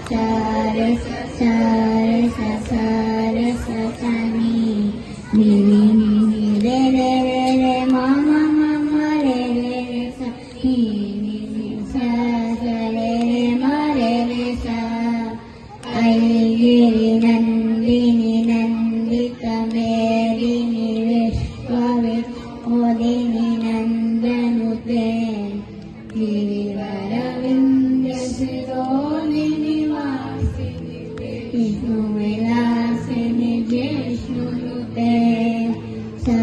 sare sare sa sare sa sa ni ni re re re re ma ma ma ma re re re sa ni sa sa re re ma re re sa ಐಗಿರಿ Nandini Nandita ಮೇದಿನಿ ವಿಶ್ವವೇ ಓದಿನಿ ನಂದನುತೆ ಗಿರಿವರವಿಂದ ಶಿರೋದಿನಿ ವಾಸಿನಿ ವಿಷ್ಣು ವಿಲಾಸಿನಿ ಜಿಷ್ಣುನುತೆ ಸಾ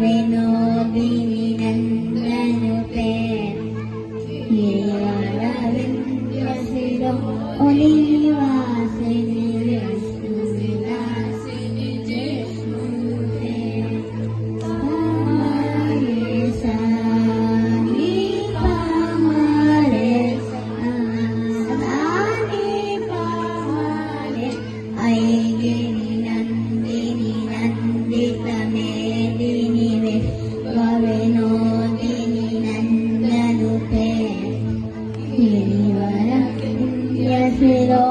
ವಿಶ್ವವಿನೋದಿನಿ ನಂದನುತೆ ಶಿರೋ ನಿವಾಸಿನಿ ವಿಷ್ಣು ವಿಲಾಸಿನಿ ಜಿಷ್ಣುನುತೆ ಐಗಿರಿ ನಂದಿನಿ ನಂದಿತ ಮೇದಿನಿ ವಿಶ್ವವಿನೋದಿನಿ ನಂದನುತೆ ಗಿರಿವರ ಶಿರೋ